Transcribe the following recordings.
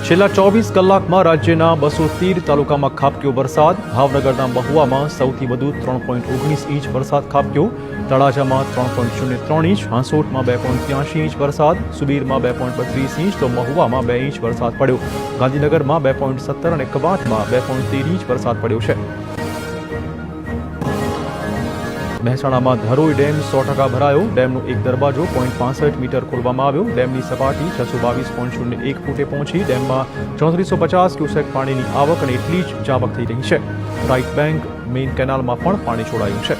છેલ્લા 24 કલાકમાં રાજ્યના 213 તાલુકામાં ખાબક્યો વરસાદ. ભાવનગરના મહુવામાં સૌથી વધુ 3.19 ઇંચ વરસાદ ખાબક્યો. તળાજામાં 3.03 ઇંચ, હાંસોટમાં 2.83 ઇંચ વરસાદ, સુબીરમાં 2.32 ઇંચ તો મહુવામાં 2 ઇંચ વરસાદ પડ્યો. ગાંધીનગરમાં 2.17 અને કવાંટમાં 2.13 ઇંચ વરસાદ પડ્યો છે. મહેસાણામાં ધરોઈ ડેમ 100% ભરાયો. ડેમનો એક દરવાજો 0.65 મીટર ખોલવામાં આવ્યો. ડેમની સપાટી 622.01 ફૂટે પહોંચી. ડેમમાં 3450 ક્યુસેક પાણીની આવક અને એટલી જ જાવક થઈ રહી છે. રાઇટ બેંક મેઇન કેનાલમાં પણ પાણી છોડાયું છે.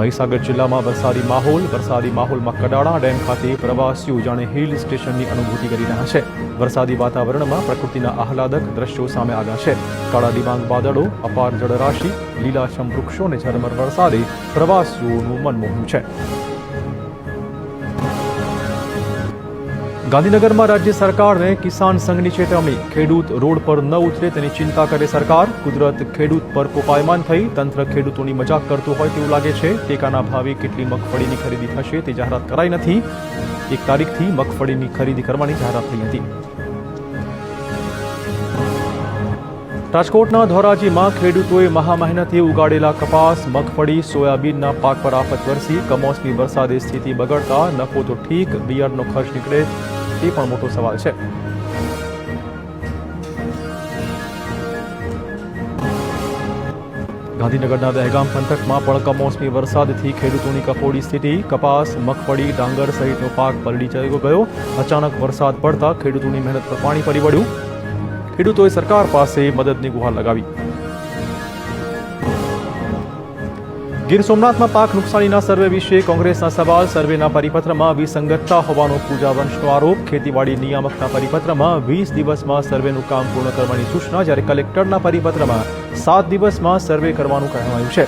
મહીસાગર જિલ્લામાં વરસાદી માહોલમાં કડાણા ડેમ ખાતે પ્રવાસીઓ જાણે હિલ સ્ટેશનની અનુભૂતિ કરી રહ્યા છે. વરસાદી વાતાવરણમાં પ્રકૃતિના આહલાદક દ્રશ્યો સામે આવ્યા છે. કાળા ડિબાંગ વાદળો, અપાર જળરાશિ, લીલાછમ વૃક્ષો અને ઝરમર વરસાદે પ્રવાસીઓનું મન મોહ્યું છે. ગાંધીનગરમાં રાજ્ય સરકારને કિસાન સંઘની ચેતવણી. ખેડૂત રોડ પર ન ઉતરે તેની ચિંતા કરે સરકાર. કુદરત ખેડૂત પર કોપાયમાન થઈ. તંત્ર ખેડૂતોની મજાક કરતું હોય તેવું લાગે છે. ટેકાના ભાવે કેટલી મગફળીની ખરીદી થશે તે જાહેરાત કરાઈ નથી. 1 તારીખથી મગફળીની ખરીદી કરવાની જાહેરાત થઈ હતી. રાજકોટના ધોરાજીમાં ખેડૂતોએ મહામહેનતે ઉગાડેલા કપાસ, મગફળી, સોયાબીનના પાક પર આફત વરસી. કમોસમી વરસાદે સ્થિતિ બગડતા નફો તો ઠીક, બિયારણનો ખર્ચ નીકળે તે પણ મોટો સવાલ છે. ગાંધીનગરના દહેગામ પંથકમાં પણ કમોસમી વરસાદથી ખેડૂતોની કફોડી સ્થિતિ. કપાસ, મગફળી, ડાંગર સહિતનો પાક પલળી ગયો. અચાનક વરસાદ પડતા ખેડૂતોની મહેનત પર પાણી ફરી વળ્યું. ખેડૂતોએ સરકાર પાસે મદદની ગુહાર લગાવી. ગીર સોમનાથમાં પાક નુકસાનીના સર્વે વિશે કોંગ્રેસના સવાલ. સર્વેના પરિપત્રમાં વિસંગતતા હોવાનો પૂજા વંશનો આરોપ. ખેતીવાડી નિયામકના પરિપત્રમાં 20 દિવસમાં સર્વેનું કામ પૂર્ણ કરવાની સૂચના, જ્યારે કલેક્ટરના પરિપત્રમાં 7 દિવસમાં સર્વે કરવાનું કહેવાયું છે.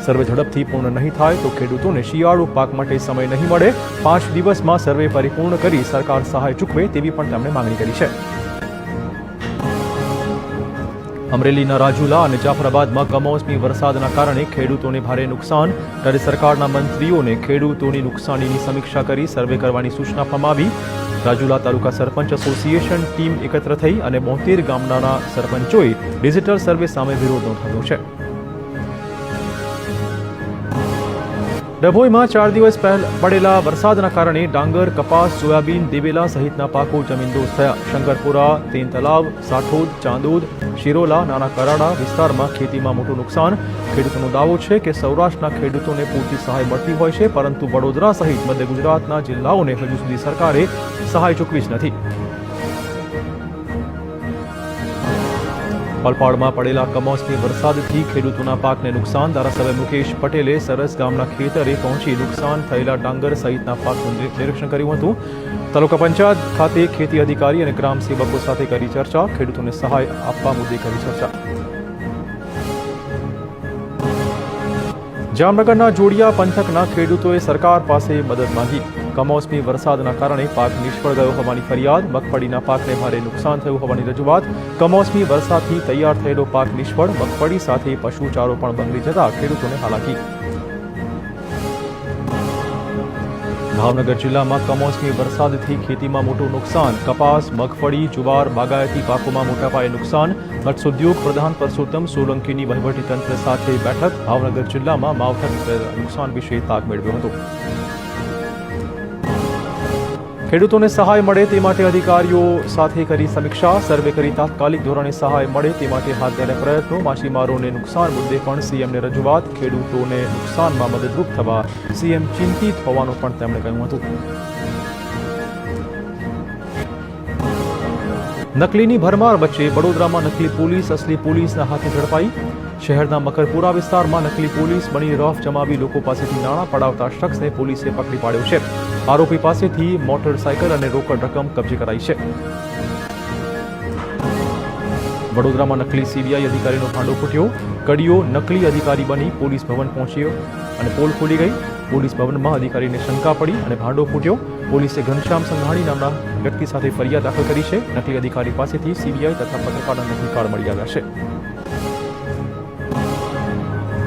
સર્વે ઝડપથી પૂર્ણ નહીં થાય તો ખેડૂતોને શિયાળુ પાક માટે સમય નહીં મળે. 5 દિવસમાં સર્વે પરિપૂર્ણ કરી સરકાર સહાય ચૂકવે તેવી પણ તેમણે માંગણી કરી છે. અમરેલીના રાજુલા અને જાફરાબાદમાં કમોસમી વરસાદના કારણે ખેડૂતોને ભારે નુકસાન. ત્યારે સરકારના મંત્રીઓને ખેડૂતોની નુકસાનીની સમીક્ષા કરી સર્વે કરવાની સૂચના આપવામાં આવી. રાજુલા તાલુકા સરપંચ એસોસિએશન ટીમ એકત્ર થઈ અને 72 ગામના સરપંચોએ ડિજિટલ સર્વે સામે વિરોધ નોંધાવ્યો છે. ડભોઈમાં 4 દિવસ પહેલા પડેલા વરસાદના કારણે ડાંગર, કપાસ, સોયાબીન, દિવેલા સહિતના પાકો જમીનદોસ્ત થયા. શંકરપુરા, તેન તલાવ, સાઠોદ, ચાંદોદ, શિરોલા, નાના કરાડા વિસ્તારમાં ખેતીમાં મોટું નુકસાન. ખેડૂતોનો દાવો છે કે સૌરાષ્ટ્રના ખેડૂતોને પૂરતી સહાય મળતી હોય છે, પરંતુ વડોદરા સહિત મધ્ય ગુજરાતના જિલ્લાઓને હજુ સુધી સરકારે સહાય ચૂકવી જ નથી. ઓલપાડમાં પડેલા કમોસમી વરસાદથી ખેડૂતોના પાકને નુકસાન. ધારાસભ્ય મુકેશ પટેલે સરસ ગામના ખેતરે પહોંચી નુકસાન થયેલા ડાંગર સહિતના પાકનું નિરીક્ષણ કર્યું હતું. તાલુકા પંચાયત ખાતે ખેતી અધિકારી અને ગ્રામ સેવકો સાથે કરી ચર્ચા. ખેડૂતોને સહાય આપવા મુદ્દે કરી ચર્ચા. જામનગરના જોડિયા પંથકના ખેડૂતોએ સરકાર પાસે મદદ માંગી. કમોસમી વરસાદના કારણે પાક નિષ્ફળ ગયો હોવાની ફરિયાદ. મગફળીના પાકને ભારે નુકસાન થયું હોવાની રજૂઆત. કમોસમી વરસાદથી તૈયાર થયેલો પાક નિષ્ફળ. મગફળી સાથે પશુચારો પણ બગડી જતા ખેડૂતોને હાલાકી. ભાવનગર જિલ્લામાં કમોસમી વરસાદથી ખેતીમાં મોટું નુકસાન. કપાસ, મગફળી, જુવાર, બાગાયતી પાકોમાં મોટા પાયે નુકસાન. મત્સ્યોદ્યોગ પ્રધાન પરસોત્તમ સોલંકીની વહીવટીતંત્ર સાથે બેઠક. ભાવનગર જિલ્લામાં માવઠા નુકસાન વિશે તાગ મેળવ્યો હતો. ખેડૂતોને સહાય મળે તે માટે અધિકારીઓ સાથે કરી સમીક્ષા. સર્વે કરી તાત્કાલિક ધોરણે સહાય મળે તે માટે હાથ ધર્યા પ્રયત્નો. માછીમારોને નુકસાન મુદ્દે પણ સીએમને રજૂઆત. ખેડૂતોને નુકસાનમાં મદદરૂપ થવા સીએમ ચિંતિત હોવાનું પણ તેમણે કહ્યું હતું. નકલીની ભરમાર વચ્ચે વડોદરામાં નકલી પોલીસ અસલી પોલીસના હાથે ઝડપાઈ. શહેરના મકરપુરા વિસ્તારમાં નકલી પોલીસ બની રોફ જમાવી લોકો પાસેથી નાણાં પડાવતા શખ્સને પોલીસે પકડી પાડ્યો છે. આરોપી પાસેથી મોટરસાયકલ અને રોકડ રકમ કબજે કરાઈ છે. વડોદરામાં નકલી સીબીઆઈ અધિકારીનો ભાંડો ફૂટ્યો. કડીઓ નકલી અધિકારી બની પોલીસ ભવન પહોંચ્યો અને પોલ ખોલી ગઈ. પોલીસ ભવનમાં અધિકારીને શંકા પડી અને ભાંડો ફૂટ્યો. પોલીસે ઘનશ્યામ સંઘાણી નામના વ્યક્તિ સાથે ફરિયાદ દાખલ કરી છે. નકલી અધિકારી પાસેથી સીબીઆઈ તથા પત્રકારના નકલી કાર્ડ મળી આવ્યા છે.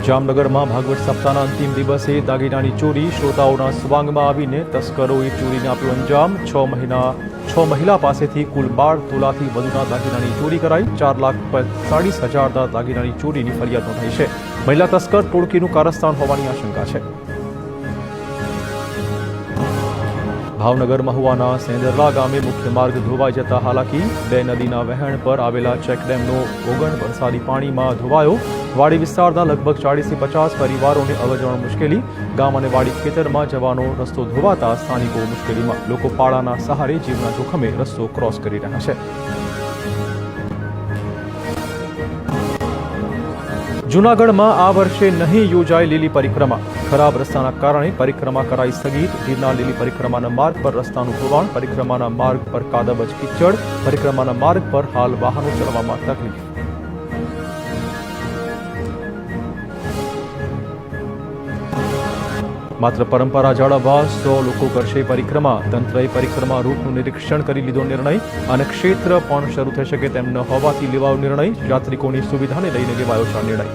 જામનગરમાં ભાગવત સપ્તાહના અંતિમ દિવસે દાગીનાની ચોરી, શ્રોતાઓના સ્વાંગમાં આવીને તસ્કરોએ ચોરીને આપ્યો અંજામ। 6 મહિલા પાસેથી કુલ 12 તોલાથી વધુના દાગીનાની ચોરી કરાઈ। 4,45,000ના દાગીનાની ચોરીની ફરિયાદ નોંધાઈ છે। મહિલા તસ્કર ટોળકીનું કારસ્તાન હોવાની આશંકા છે। ભાવનગર મહુવાના સેંદરલા ગામે મુખ્ય માર્ગ ધોવાઈ જતા હાલાકી। 2 નદીના વહેણ પર આવેલા ચેકડેમનો ઓગણ વરસાદી પાણીમાં ધોવાયો। વાડી વિસ્તારના લગભગ 40 થી 50 પરિવારોને અવરજવર મુશ્કેલી। ગામ અને વાડી ખેતરમાં જવાનો રસ્તો ધોવાતા સ્થાનિકો મુશ્કેલીમાં। લોકો પાળાના સહારે જીવના જોખમે રસ્તો ક્રોસ કરી રહ્યા છે। જૂનાગઢમાં આ વર્ષે નહીં યોજાઈ લીલી પરિક્રમા। ખરાબ રસ્તાના કારણે પરિક્રમા કરાઈ સ્થગિત। ગીરના લીલી પરિક્રમાના માર્ગ પર રસ્તાનું ધોવાણ। પરિક્રમાના માર્ગ પર કાદવ જ કિચડ। પરિક્રમાના માર્ગ પર હાલ વાહનો ચલાવવામાં તકલીફ। માત્ર પરંપરા જાળવવા 100 લોકો કરશે પરિક્રમા। તંત્રએ પરિક્રમા રૂટનું નિરીક્ષણ કરી લીધો નિર્ણય। અને ક્ષેત્ર પણ શરૂ થઈ શકે તેમ ન હોવાથી લેવાયો નિર્ણય। યાત્રિકોની સુવિધાને લઈને લેવાયો છે નિર્ણય।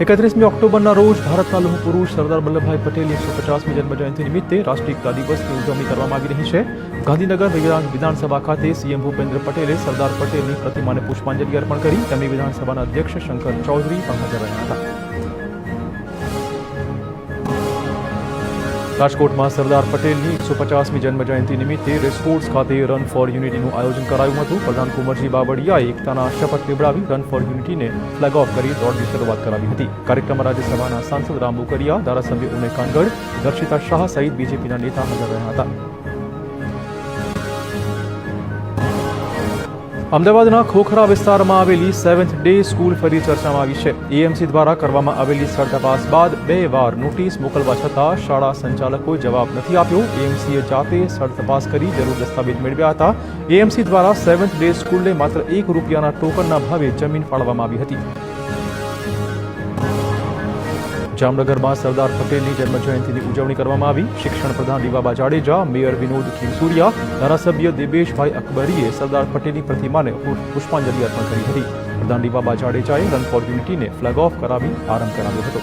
31મી ઓક્ટોબરના રોજ ભારતના લોહ પુરુષ સરદાર વલ્લભભાઈ પટેલની 150મી જન્મજયંતિ નિમિત્તે રાષ્ટ્રીય એકતા દિવસની ઉજવણી કરવામાં આવી રહી છે। ગાંધીનગર વિધાનસભા ખાતે સીએમ ભૂપેન્દ્ર પટેલે સરદાર પટેલની પ્રતિમાને પુષ્પાંજલિ અર્પણ કરી। તેમની વિધાનસભાના અધ્યક્ષ શંકર ચૌધરી પણ હાજર રહ્યા હતા। રાજકોટમાં સરદાર પટેલની 150મી જન્મજયંતિ નિમિત્તે રેસકોર્સ ખાતે રન ફોર યુનિટીનું આયોજન કરાયું હતું। પ્રધાન કુંવરજી બાવળિયાએ એકતાના શપથ લેવડાવી રન ફોર યુનિટીને ફ્લેગ ઓફ કરી દોડની શરૂઆત કરાવી હતી। કાર્યક્રમમાં રાજ્યસભાના સાંસદ રામ બુકરિયા, ધારાસભ્ય ઉને કાનગડ, દર્શિતા શાહ સહિત બીજેપીના નેતા હાજર રહ્યા હતા। અમદાવાદના ખોખરા વિસ્તારમાં આવેલી 7th ડે સ્કૂલ ફરી ચર્ચામાં આવી છે। એએમસી દ્વારા કરવામાં આવેલી સ્થળ તપાસ બાદ 2 વાર નોટિસ મોકલવા છતાં શાળા સંચાલકોએ જવાબ નથી આપ્યો। એએમસીએ જાતે સ્થળ તપાસ કરી જરૂર દસ્તાવેજ મેળવ્યા હતા। એએમસી દ્વારા 7th ડે સ્કૂલને માત્ર ₹1ના ટોકનના ભાવે જમીન ફાળવવામાં આવી હતી। જામનગરમાં સરદાર પટેલની જન્મજયંતિની ઉજવણી કરવામાં આવી। શિક્ષણ પ્રધાન રીવાબા જાડેજા, મેયર વિનોદ ખીમસુરિયા, ધારાસભ્ય દેબેશભાઈ અકબરીએ સરદાર પટેલની પ્રતિમાને પુષ્પાંજલિ અર્પણ કરી હતી। પ્રધાન રીવાબા જાડેજાએ રન ફોર યુનિટીને ફ્લેગ ઓફ કરાવી આરંભ કરાવ્યો હતો।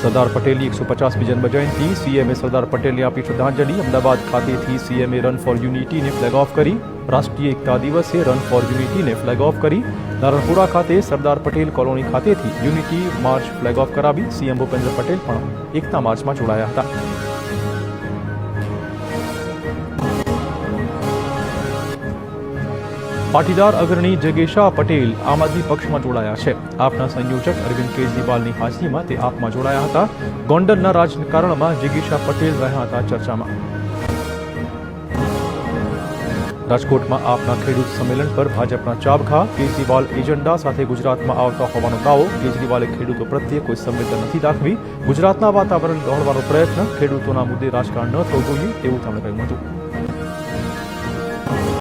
સરદાર પટેલની 150મી જન્મજયંતિ। સીએમએ સરદાર પટેલને આપી શ્રદ્ધાંજલિ। અમદાવાદ ખાતેથી સીએમએ રન ફોર યુનિટીને ફ્લેગ ઓફ કરી। રાષ્ટ્રીય એકતા દિવસે રન ફોર યુનિટીને ફ્લેગ ઓફ કરી। નારણપુરા ખાતે સરદાર પટેલ કોલોની ખાતેથી યુનિટી માર્ચ ફ્લેગ ઓફ કરાવી। સીએમ ભૂપેન્દ્ર પટેલ પણ એકતા માર્ચમાં જોડાયા હતા। પાટીદાર અગ્રણી જગેશા પટેલ આમ આદમી પક્ષમાં જોડાયા છે। આપના સંયોજક અરવિંદ કેજરીવાલની હાજરીમાં તે આપમાં જોડાયા હતા। ગોંડલના રાજકારણમાં જગેશા પટેલ રહ્યા હતા ચર્ચામાં। રાજકોટમાં આપના ખેડૂત સંમેલન પર ભાજપના ચાબખા। કેજરીવાલ એજન્ડા સાથે ગુજરાતમાં આવતા હોવાનો દાવો। કેજરીવાલે ખેડૂતો પ્રત્યે કોઈ સંવેદના નથી દાખવી। ગુજરાતના વાતાવરણ દોડવાનો પ્રયત્ન। ખેડૂતોના મુદ્દે રાજકારણ ન થવું જોઈએ તેવું તેમણે કહ્યું હતું।